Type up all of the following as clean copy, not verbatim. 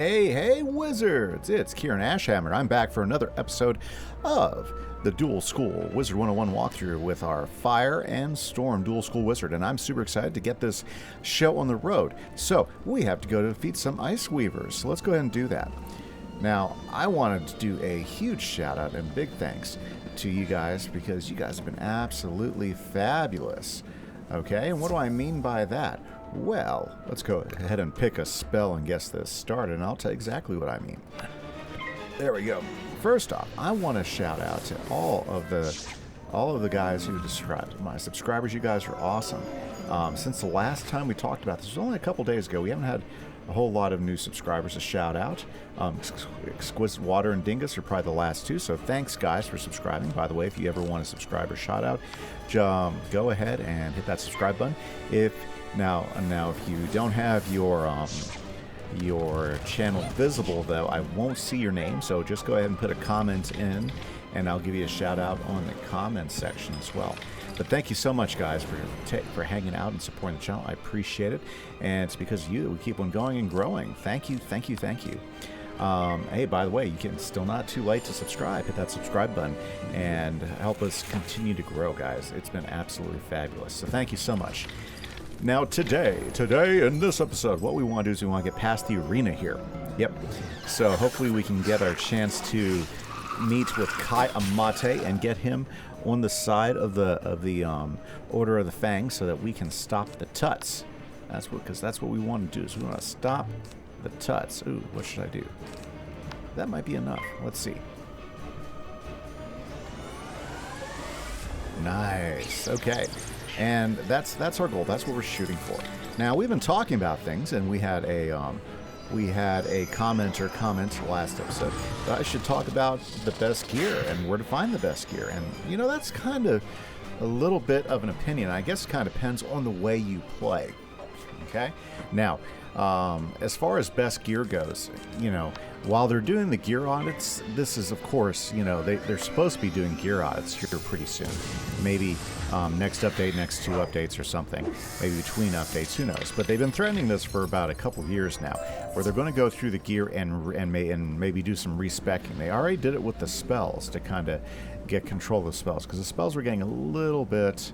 Hey, wizards! It's Kieran Ashhammer. I'm back for another episode of the Dual School Wizard101 walkthrough with our Fire and Storm Dual School Wizard, and I'm super excited to get this show on the road. So, we have to go to defeat some Ice Weavers, so let's go ahead and do that. Now, I wanted to do a huge shout out and big thanks to you guys because you guys have been absolutely fabulous. Okay, and what do I mean by that? Well, let's go ahead and pick a spell and guess this started, and I'll tell you exactly what I mean. There we go. First off, I want to shout out to all of the guys who subscribed. My subscribers, you guys are awesome. Since the last time we talked about this, it was only a couple days ago. We haven't had a whole lot of new subscribers to shout out. Exquisite Water and Dingus are probably the last two, so thanks guys for subscribing. By the way, if you ever want a subscriber shout out, go ahead and hit that subscribe button. Now, if you don't have your channel visible, though, I won't see your name, so just go ahead and put a comment in, and I'll give you a shout out on the comment section as well. But thank you so much, guys, for hanging out and supporting the channel. I appreciate it, and it's because of you that we keep on going and growing. Thank you. Hey, by the way, you can still not too late to subscribe. Hit that subscribe button and help us continue to grow, guys. It's been absolutely fabulous. So thank you so much. Now today in this episode, what we want to do is we want to get past the arena here. Yep. So hopefully we can get our chance to meet with Kai Amate and get him on the side of the Order of the Fang so that we can stop the Tuts. Because that's what we want to do. Is we want to stop the Tuts. Ooh, what should I do? That might be enough. Let's see. Nice. Okay. And that's our goal. That's what we're shooting for. Now, we've been talking about things, and we had a commenter comment last episode that I should talk about the best gear and where to find the best gear. And, you know, that's kind of a little bit of an opinion. I guess it kind of depends on the way you play. Okay? Now, as far as best gear goes, you know, while they're doing the gear audits, this is, of course, you know, they're supposed to be doing gear audits here pretty soon. Maybe next update, next 2 updates or something. Maybe between updates, who knows. But they've been threatening this for about a couple of years now, where they're going to go through the gear and maybe do some respecking. They already did it with the spells to kind of get control of the spells, because the spells were getting a little bit,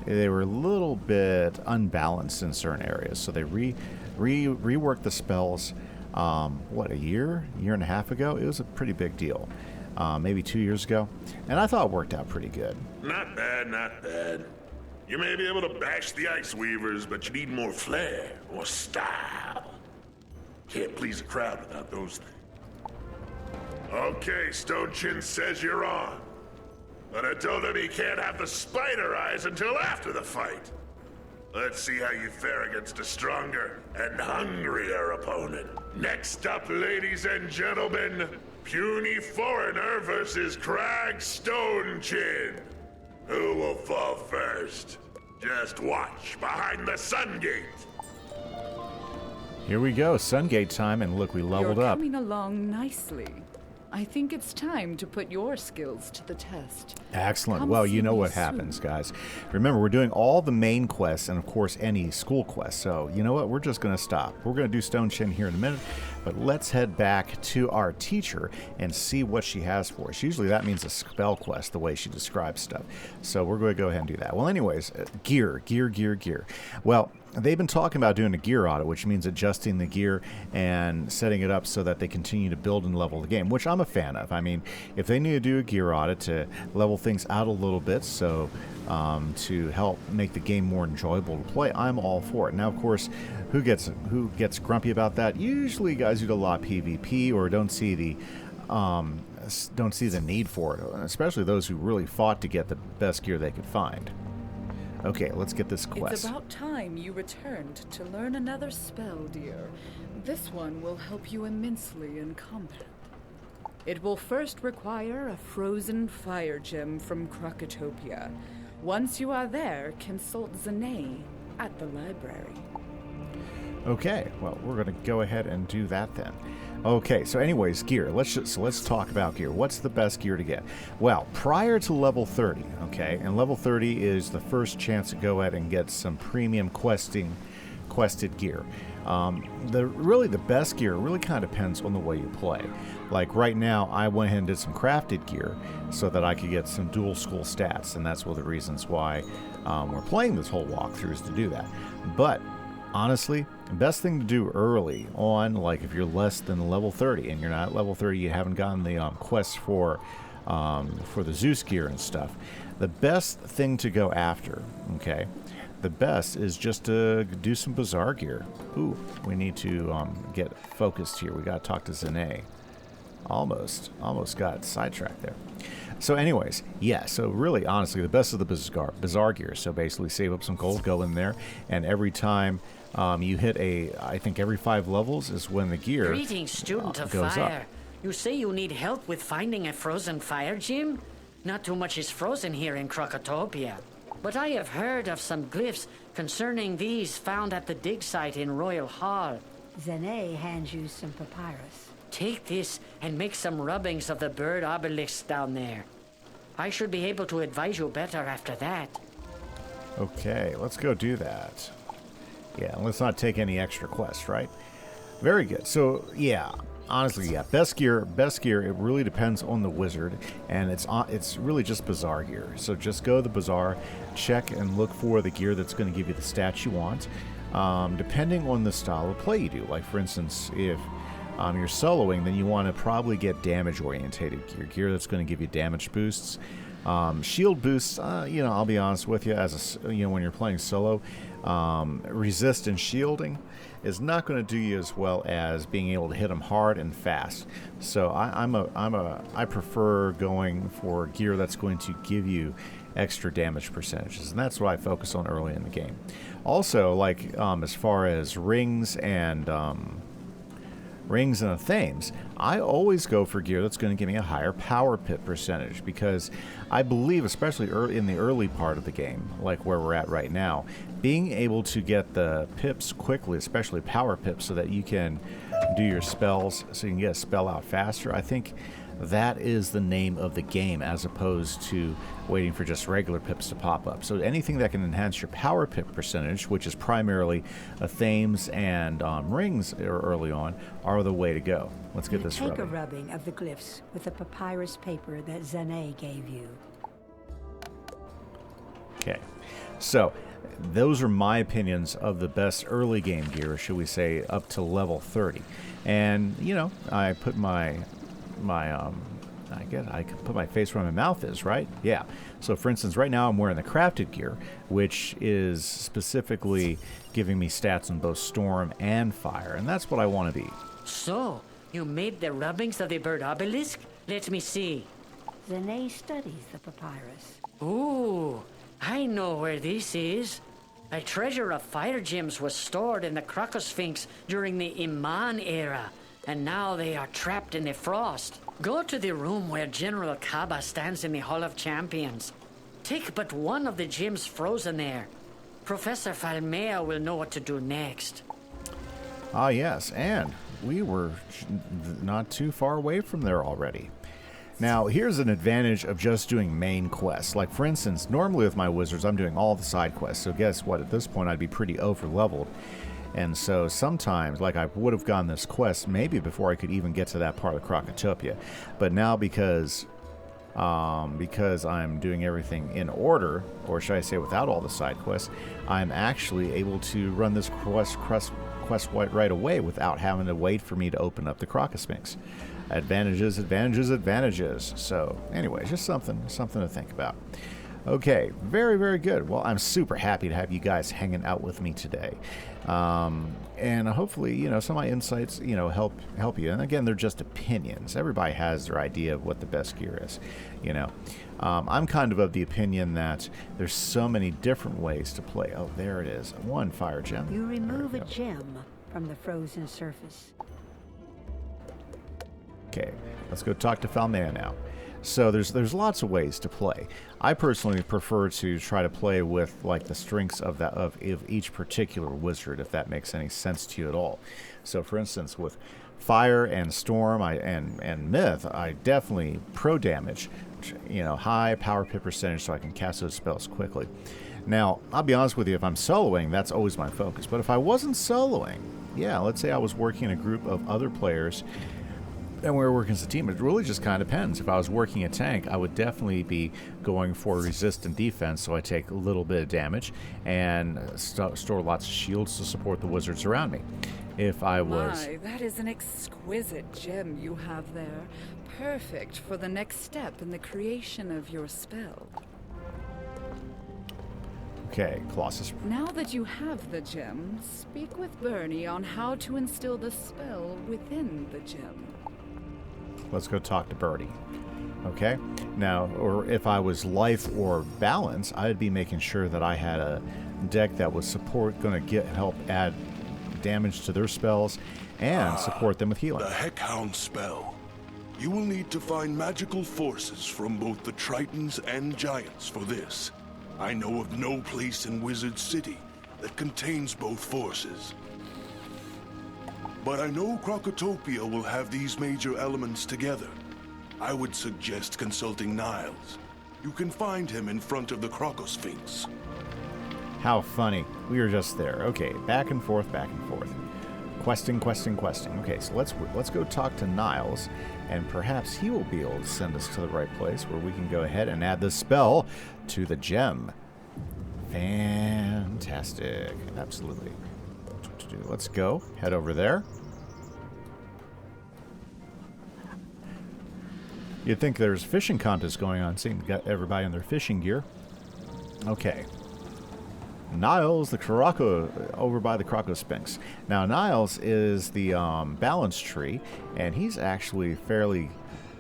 they were a little bit unbalanced in certain areas. So they reworked the spells, a year and a half ago? It was a pretty big deal. Maybe 2 years ago. And I thought it worked out pretty good. Not bad. You may be able to bash the Ice Weavers, but you need more flair, more style. Can't please a crowd without those things. Okay, Stone Chin says you're on. But I told him he can't have the spider eyes until after the fight. Let's see how you fare against a stronger and hungrier opponent. Next up, ladies and gentlemen, Puny Foreigner versus Crag Stone Chin. Who will fall first? Just watch behind the Sun Gate. Here we go, Sun Gate time, and look, we leveled up. You're coming along nicely. I think it's time to put your skills to the test. Excellent. Well, you know what happens, guys. Remember, we're doing all the main quests and, of course, any school quests. So, you know what? We're just going to stop. We're going to do Stone Chin here in a minute, but let's head back to our teacher and see what she has for us. Usually that means a spell quest, the way she describes stuff. So we're going to go ahead and do that. Well, anyways, gear. Well, they've been talking about doing a gear audit, which means adjusting the gear and setting it up so that they continue to build and level the game, which I'm a fan of. I mean, if they need to do a gear audit to level things out a little bit so to help make the game more enjoyable to play, I'm all for it. Now, of course, who gets grumpy about that? Usually guys who do a lot of PvP or don't see the need for it, especially those who really fought to get the best gear they could find. Okay, let's get this quest. It's about time you returned to learn another spell, dear. This one will help you immensely in combat. It will first require a frozen fire gem from Krakatopia. Once you are there, consult Zane at the library. Okay, well, we're going to go ahead and do that then. Okay, so anyways, gear. Let's talk about gear. What's the best gear to get? Well, prior to level 30, okay, and level 30 is the first chance to go ahead and get some premium quested gear. The best gear really kind of depends on the way you play. Like right now, I went ahead and did some crafted gear so that I could get some dual school stats, and that's one of the reasons why we're playing this whole walkthrough, is to do that. But honestly, the best thing to do early on, like if you're less than level 30 and you're not at level 30, you haven't gotten the quests for the Zeus gear and stuff, the best thing to go after, okay, the best is just to do some bazaar gear. Ooh, we need to get focused here. We got to talk to Zane. Almost got sidetracked there. So anyways, yeah, so really, honestly, the best of the bazaar gear. So basically save up some gold, go in there, and every time you hit I think every 5 levels is when the gear Greetings, student of goes fire. up. You say you need help with finding a frozen fire gem? Not too much is frozen here in Krokotopia. But I have heard of some glyphs concerning these found at the dig site in Royal Hall. Zane hands you some papyrus. Take this and make some rubbings of the bird obelisk down there. I should be able to advise you better after that. Okay, let's go do that. Yeah, let's not take any extra quests, right? Very good. So, yeah, honestly, yeah, best gear, it really depends on the wizard, and it's really just bazaar gear. So just go to the bazaar, check and look for the gear that's going to give you the stats you want, depending on the style of play you do. Like, for instance, if you're soloing, then you want to probably get damage-orientated gear that's going to give you damage boosts. Shield boosts, I'll be honest with you, when you're playing solo, resist and shielding is not going to do you as well as being able to hit them hard and fast. So I prefer going for gear that's going to give you extra damage percentages, and that's what I focus on early in the game. Also, like as far as rings and themes, I always go for gear that's going to give me a higher power pip percentage, because I believe, especially in the early part of the game, like where we're at right now, being able to get the pips quickly, especially power pips, so that you can do your spells, so you can get a spell out faster, I think that is the name of the game, as opposed to waiting for just regular pips to pop up. So anything that can enhance your power pip percentage, which is primarily themes and rings early on, are the way to go. Let's get this rubbing. Take a rubbing of the glyphs with the papyrus paper that Zane gave you. Okay, so those are my opinions of the best early game gear, should we say, up to level 30. And, I put I guess I can put my face where my mouth is, right? Yeah. So, for instance, right now I'm wearing the crafted gear, which is specifically giving me stats on both storm and fire, and that's what I want to be. So, you made the rubbings of the bird obelisk? Let me see. Zane studies the papyrus. Ooh, I know where this is. A treasure of fire gems was stored in the Crocosphinx during the Iman era, and now they are trapped in the frost. Go to the room where General Kaba stands in the Hall of Champions. Take but one of the gems frozen there. Professor Falmea will know what to do next. Ah, yes, and we were not too far away from there already. Now, here's an advantage of just doing main quests. Like, for instance, normally with my wizards, I'm doing all the side quests, so guess what? At this point, I'd be pretty over-leveled. And so sometimes, like, I would have gotten this quest maybe before I could even get to that part of Krokotopia. But now because I'm doing everything in order, or should I say without all the side quests, I'm actually able to run this quest right away without having to wait for me to open up the Crocosphinx. Advantages, advantages, advantages. So anyway, just something to think about. Okay, very, very good. Well, I'm super happy to have you guys hanging out with me today. And hopefully, some of my insights, help you. And again, they're just opinions. Everybody has their idea of what the best gear is, I'm kind of the opinion that there's so many different ways to play. Oh, there it is. One fire gem. You remove a gem from the frozen surface. Okay, let's go talk to Falmea now. So there's lots of ways to play. I personally prefer to try to play with like the strengths of each particular wizard, if that makes any sense to you at all. So for instance, with fire and storm and myth, I definitely pro damage, high power pip percentage, so I can cast those spells quickly. Now, I'll be honest with you, if I'm soloing, that's always my focus. But if I wasn't soloing, yeah, let's say I was working in a group of other players and we were working as a team. It really just kind of depends. If I was working a tank, I would definitely be going for resistant defense, so I take a little bit of damage and store lots of shields to support the wizards around me. If I was... My, that is an exquisite gem you have there. Perfect for the next step in the creation of your spell. Okay, Colossus. Now that you have the gem, speak with Bernie on how to instill the spell within the gem. Let's go talk to Birdie. Okay? Now, or if I was life or balance, I'd be making sure that I had a deck that was going to help add damage to their spells and support them with healing. The Hound spell. You will need to find magical forces from both the Tritons and Giants for this. I know of no place in Wizard City that contains both forces. But I know Krokotopia will have these major elements together. I would suggest consulting Niles. You can find him in front of the Krokosphinx. How funny. We were just there. Okay, back and forth, back and forth. Questing. Okay, so let's go talk to Niles, and perhaps he will be able to send us to the right place where we can go ahead and add the spell to the gem. Fantastic. Absolutely. Let's go. Head over there. You'd think there's a fishing contest going on. See, we got everybody in their fishing gear. Okay. Niles, the over by the Krokosphinx. Now, Niles is the balance tree, and he's actually fairly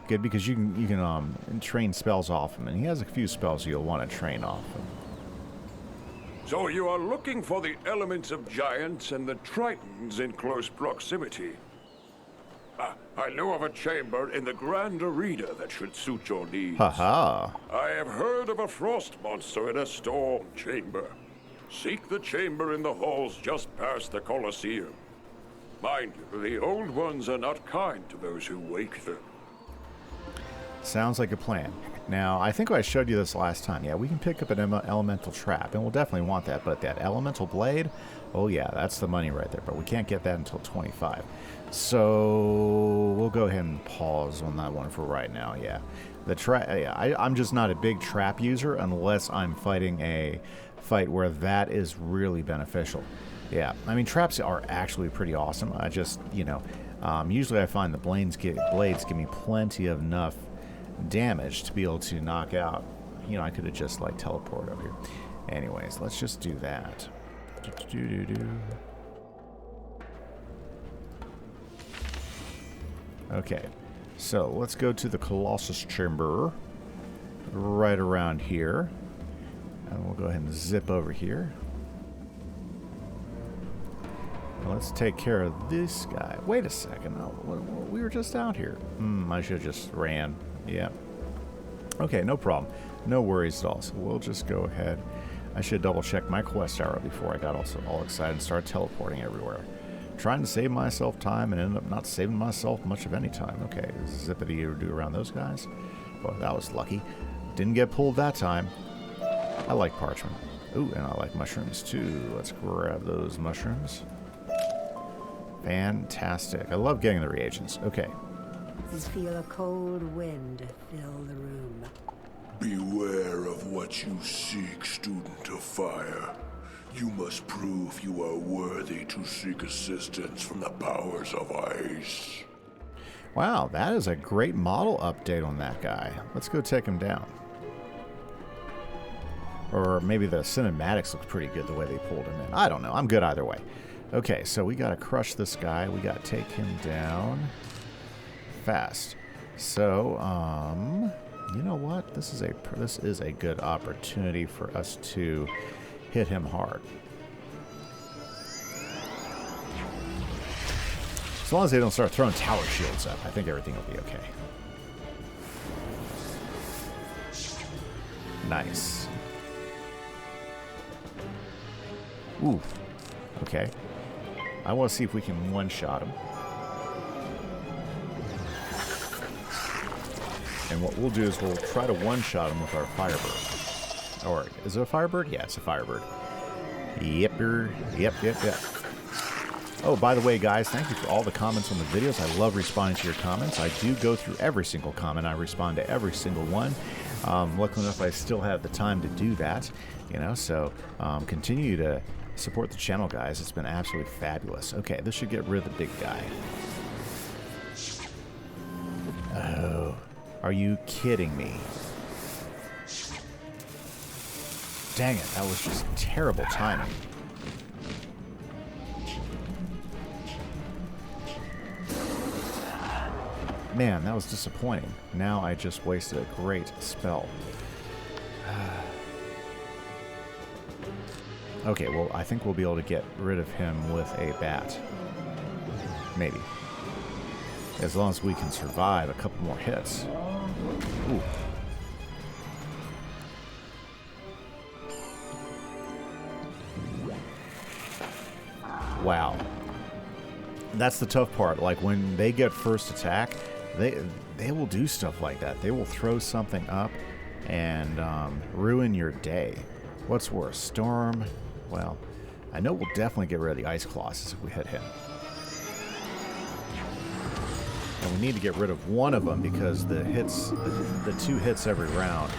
good because you can train spells off him, and he has a few spells you'll want to train off him. So you are looking for the elements of giants and the Tritons in close proximity. I know of a chamber in the Grand Arena that should suit your needs. Haha. I have heard of a frost monster in a storm chamber. Seek the chamber in the halls just past the Colosseum. Mind you, the old ones are not kind to those who wake them. Sounds like a plan. Now, I think I showed you this last time. Yeah, we can pick up an elemental trap, and we'll definitely want that. But that elemental blade, oh yeah, that's the money right there. But we can't get that until 25. So we'll go ahead and pause on that one for right now. Yeah, I'm just not a big trap user unless I'm fighting a fight where that is really beneficial. Yeah, I mean, traps are actually pretty awesome. I just, usually I find the blades give me plenty of enough damage to be able to knock out. I could have just teleported over here. Anyways, let's just do that. Okay, so let's go to the Colossus Chamber right around here, and we'll go ahead and zip over here. Now let's take care of this guy. Wait a second, we were just out here. I should have just ran. Yeah. Okay, no problem. No worries at all. So we'll just go ahead. I should double check my quest arrow before I got all excited and started teleporting everywhere. Trying to save myself time and ended up not saving myself much of any time. Okay, zippity do around those guys. Well, that was lucky. Didn't get pulled that time. I like parchment. Ooh, and I like mushrooms too. Let's grab those mushrooms. Fantastic. I love getting the reagents. Okay. You feel a cold wind fill the room. Beware of what you seek, student of fire. You must prove you are worthy to seek assistance from the powers of ice. Wow, that is a great model update on that guy. Let's go take him down. Or maybe the cinematics look pretty good the way they pulled him in. I don't know. I'm good either way. Okay, so we got to crush this guy. We got to take him down fast. So, you know what? This is a good opportunity for us to hit him hard. As long as they don't start throwing tower shields up, I think everything will be okay. Nice. Ooh. Okay. I want to see if we can one-shot him. And what we'll do is we'll try to one-shot him with our Firebird. Or, is it a Firebird? Yeah, it's a Firebird. Yep. Oh, by the way, guys, thank you for all the comments on the videos. I love responding to your comments. I do go through every single comment. I respond to every single one. Luckily enough, I still have the time to do that, you know, so continue to support the channel, guys. It's been absolutely fabulous. Okay, this should get rid of the big guy. Oh, are you kidding me? Dang it, that was just terrible timing. Man, that was disappointing. Now I just wasted a great spell. Okay, well, I think we'll be able to get rid of him with a bat. Maybe. As long as we can survive a couple more hits. Ooh. Wow. That's the tough part. Like, when they get first attack, they will do stuff like that. They will throw something up and ruin your day. What's worse, storm? Well, I know we'll definitely get rid of the ice colossus if we hit him. And we need to get rid of one of them because the hits, the 2 hits every round,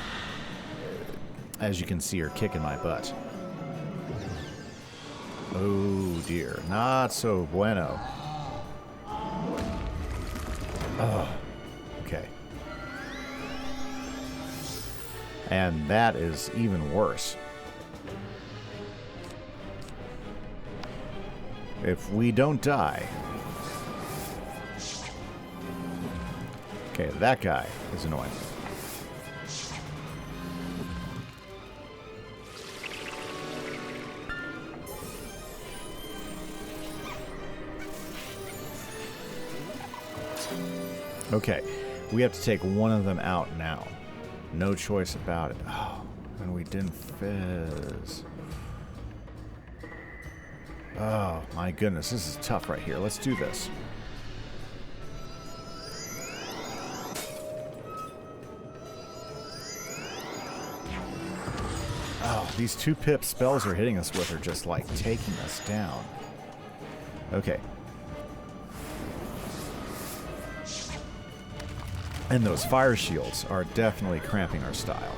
as you can see, are kicking my butt. Oh dear, not so bueno. Oh, okay. And that is even worse. If we don't die... Okay, that guy is annoying. Okay, we have to take one of them out now. No choice about it. Oh, and we didn't fizz. Oh, my goodness, this is tough right here. Let's do this. Oh, these 2-pip spells are hitting us with are just like taking us down. Okay. And those fire shields are definitely cramping our style.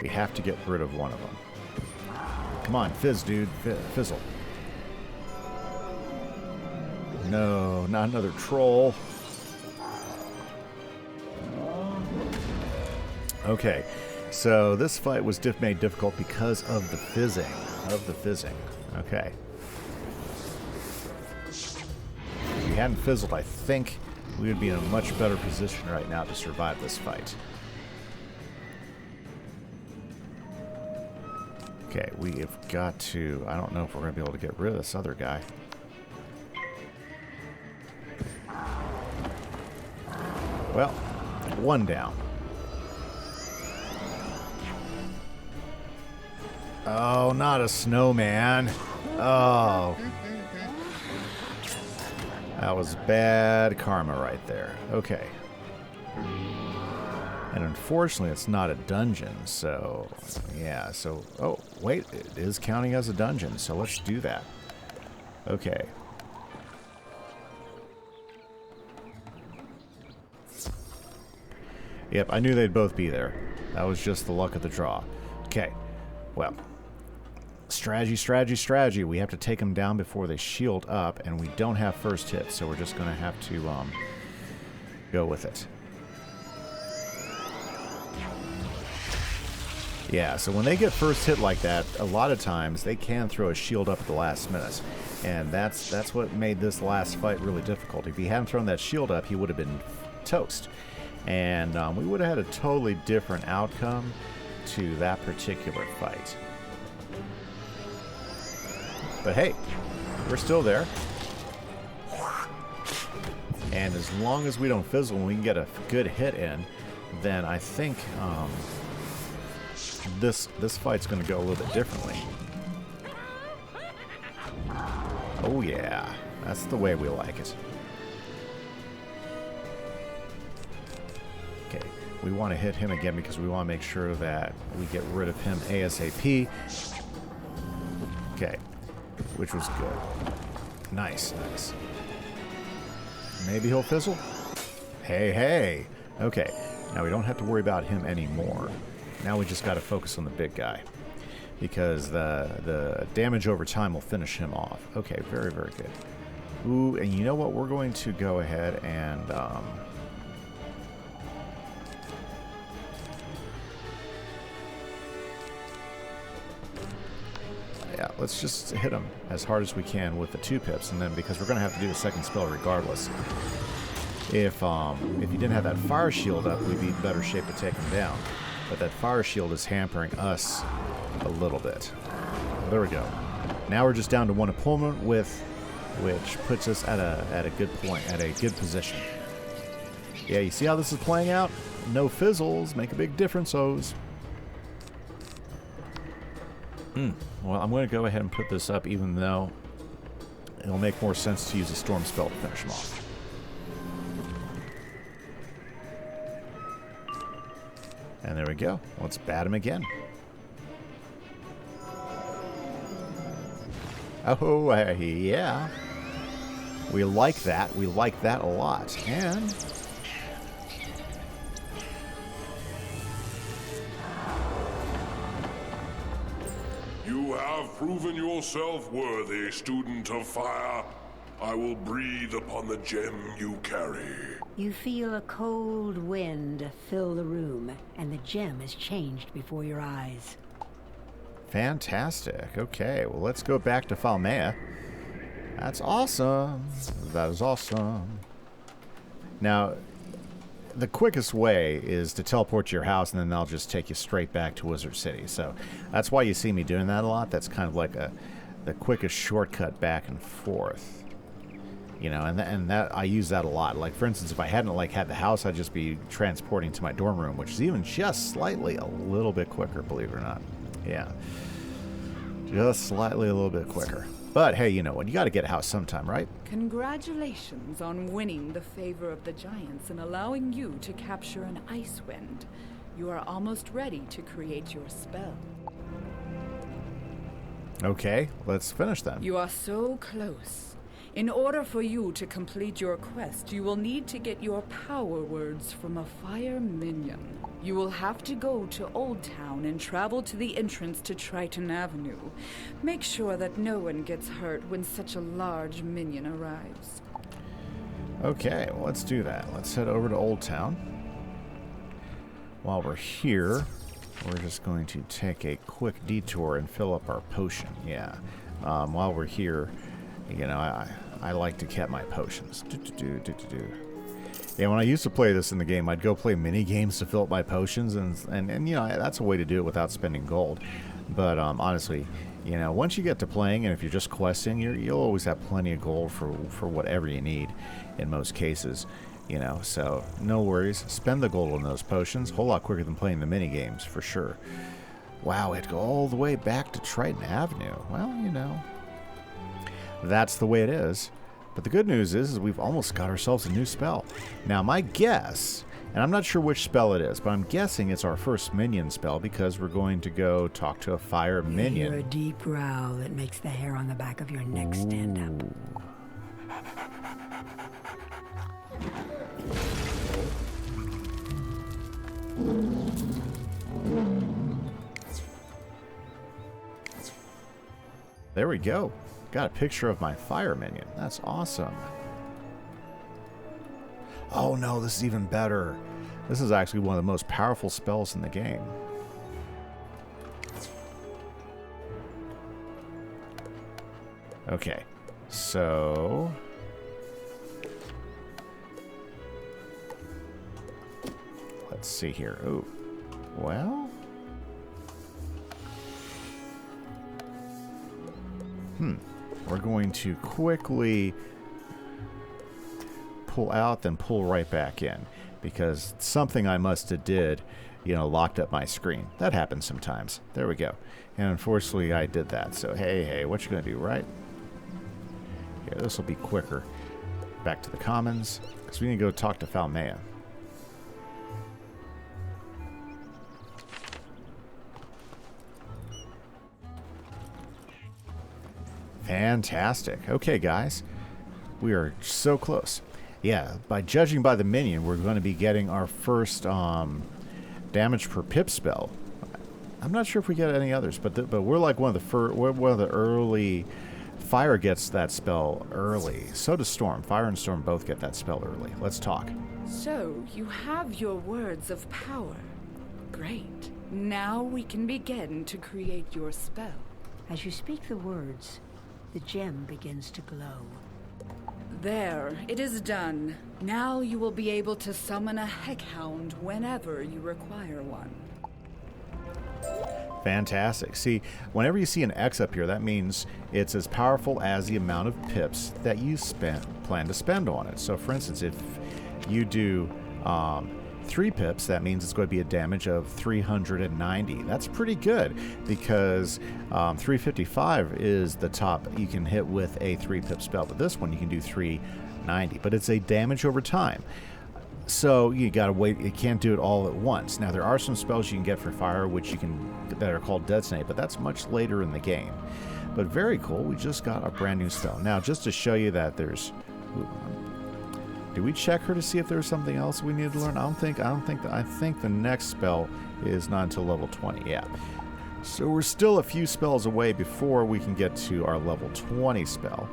We have to get rid of one of them. Come on, fizz, dude. Fizzle. No, not another troll. Okay, so this fight was made difficult because of the fizzing. Okay. If we hadn't fizzled, I think we would be in a much better position right now to survive this fight. Okay, we have got to... I don't know if we're going to be able to get rid of this other guy. Well, one down. Oh, not a snowman. Oh. That was bad karma right there. Okay. And unfortunately, it's not a dungeon, so... Yeah, so... Oh, wait, it is counting as a dungeon, so let's do that. Okay. Yep, I knew they'd both be there. That was just the luck of the draw. Okay, well... Strategy. We have to take them down before they shield up, and we don't have first hit, so we're just going to have to go with it. Yeah, so when they get first hit like that, a lot of times they can throw a shield up at the last minute, and that's what made this last fight really difficult. If he hadn't thrown that shield up, he would have been toast, and we would have had a totally different outcome to that particular fight. But hey, we're still there. And as long as we don't fizzle and we can get a good hit in, then I think this fight's going to go a little bit differently. Oh yeah, that's the way we like it. we want to hit him again because we want to make sure that we get rid of him ASAP. Okay, which was good. Nice, nice. Maybe he'll fizzle? Hey, hey. Okay, now we don't have to worry about him anymore. Now we just got to focus on the big guy, because the damage over time will finish him off. Okay, very, very good. Ooh, and you know what? We're going to go ahead and... yeah, let's just hit him as hard as we can with the 2 pips, and then because we're going to have to do a second spell regardless. If you didn't have that fire shield up, we'd be in better shape to take him down. But that fire shield is hampering us a little bit. There we go. Now we're just down to 1 opponent which puts us at a good point, at a good position. Yeah, you see how this is playing out? No fizzles make a big difference, O's. Well, I'm going to go ahead and put this up, even though it'll make more sense to use a storm spell to finish him off. And there we go. Let's bat him again. Oh, yeah. We like that. We like that a lot. And... You have proven yourself worthy, student of fire. I will breathe upon the gem you carry. You feel a cold wind fill the room, and the gem is changed before your eyes. Fantastic. Okay, well, let's go back to Falmea. That's awesome. That is awesome. Now, the quickest way is to teleport to your house, and then they'll just take you straight back to Wizard City. So that's why you see me doing that a lot. That's kind of like the quickest shortcut back and forth. You know, and that I use that a lot. Like, for instance, if I hadn't had the house, I'd just be transporting to my dorm room, which is even just slightly a little bit quicker, believe it or not. Yeah. Just slightly a little bit quicker. But hey, you know what? You got to get a house sometime, right? Congratulations on winning the favor of the giants and allowing you to capture an ice wind. You are almost ready to create your spell. Okay, let's finish then. You are so close. In order for you to complete your quest, you will need to get your power words from a fire minion. You will have to go to Old Town and travel to the entrance to Triton Avenue. Make sure that no one gets hurt when such a large minion arrives. Okay, well, let's do that. Let's head over to Old Town. While we're here, we're just going to take a quick detour and fill up our potion. Yeah. While we're here, you know, I like to get my potions. Yeah, when I used to play this in the game, I'd go play mini games to fill up my potions, and you know, that's a way to do it without spending gold. But honestly, you know, once you get to playing, and if you're just questing, you'll always have plenty of gold for whatever you need in most cases. You know, so no worries. Spend the gold on those potions. A whole lot quicker than playing the mini games, for sure. Wow, it'd go all the way back to Triton Avenue. Well, you know, that's the way it is. But the good news is we've almost got ourselves a new spell. Now, my guess, and I'm not sure which spell it is, but I'm guessing it's our first minion spell because we're going to go talk to a fire minion. You hear a deep growl that makes the hair on the back of your neck stand up. There we go. Got a picture of my fire minion. That's awesome. Oh no, this is even better. This is actually one of the most powerful spells in the game. Okay, so... let's see here. Oh, well... We're going to quickly pull out, then pull right back in, because something I must have did, you know, locked up my screen. That happens sometimes. There we go. And unfortunately, I did that. So, hey, what you going to do, right? Here, this will be quicker. Back to the commons, because we need to go talk to Falmea. Fantastic. Okay, guys. We are so close. Yeah, by judging by the minion, we're going to be getting our first damage per pip spell. I'm not sure if we get any others, but we're like one of the early. Fire gets that spell early. So does Storm. Fire and Storm both get that spell early. Let's talk. So, you have your words of power. Great. Now we can begin to create your spell. As you speak the words, the gem begins to glow. There, it is done. Now you will be able to summon a Hound whenever you require one. Fantastic. See, whenever you see an X up here, that means it's as powerful as the amount of pips that you plan to spend on it. So, for instance, if you do 3 pips, that means it's going to be a damage of 390. That's pretty good because 355 is the top you can hit with a 3-pip spell. But this one you can do 390. But it's a damage over time. So you gotta wait. You can't do it all at once. Now there are some spells you can get for fire, that are called Detonate, but that's much later in the game. But very cool. We just got a brand new spell. Now just to show you that there's. Did we check her to see if there's something else we need to learn? I think the next spell is not until level 20. Yeah. So we're still a few spells away before we can get to our level 20 spell.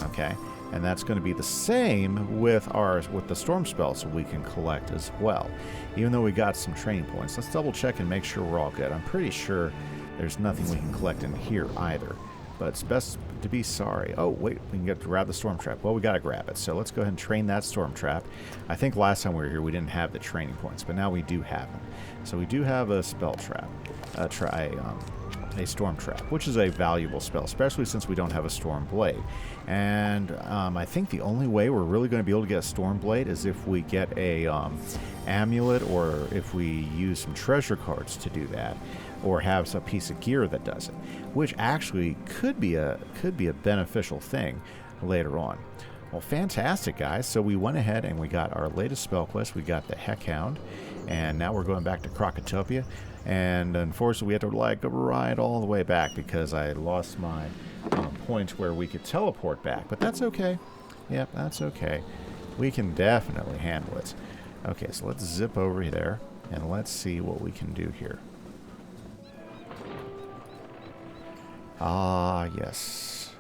Okay. And that's going to be the same with the storm spell, so we can collect as well. Even though we got some training points, let's double check and make sure we're all good. I'm pretty sure there's nothing we can collect in here either, but it's best to be sorry. Oh wait, we can grab the storm trap. Well, we got to grab it, so let's go ahead and train that storm trap. I think last time we were here we didn't have the training points, but now we do have them. So we do have a spell trap. A storm trap, which is a valuable spell, especially since we don't have a storm blade. And I think the only way we're really going to be able to get a storm blade is if we get a amulet, or if we use some treasure cards to do that, or have a piece of gear that does it, which actually could be a beneficial thing later on. Well, fantastic, guys. So we went ahead and we got our latest spell quest. We got the Hound, and now we're going back to Crocotopia. And unfortunately, we had to ride all the way back because I lost my point where we could teleport back. But that's okay. Yep, that's okay. We can definitely handle it. Okay, so let's zip over there and let's see what we can do here. Ah, yes.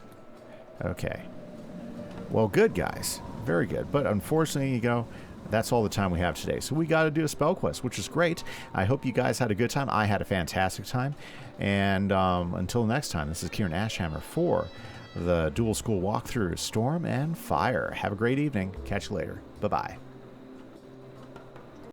Okay. Well, good, guys. Very good. But unfortunately, that's all the time we have today. So we got to do a spell quest, which is great. I hope you guys had a good time. I had a fantastic time. And until next time, this is Kieran Ashhammer for the Dual School Walkthrough, Storm and Fire. Have a great evening. Catch you later. Bye-bye.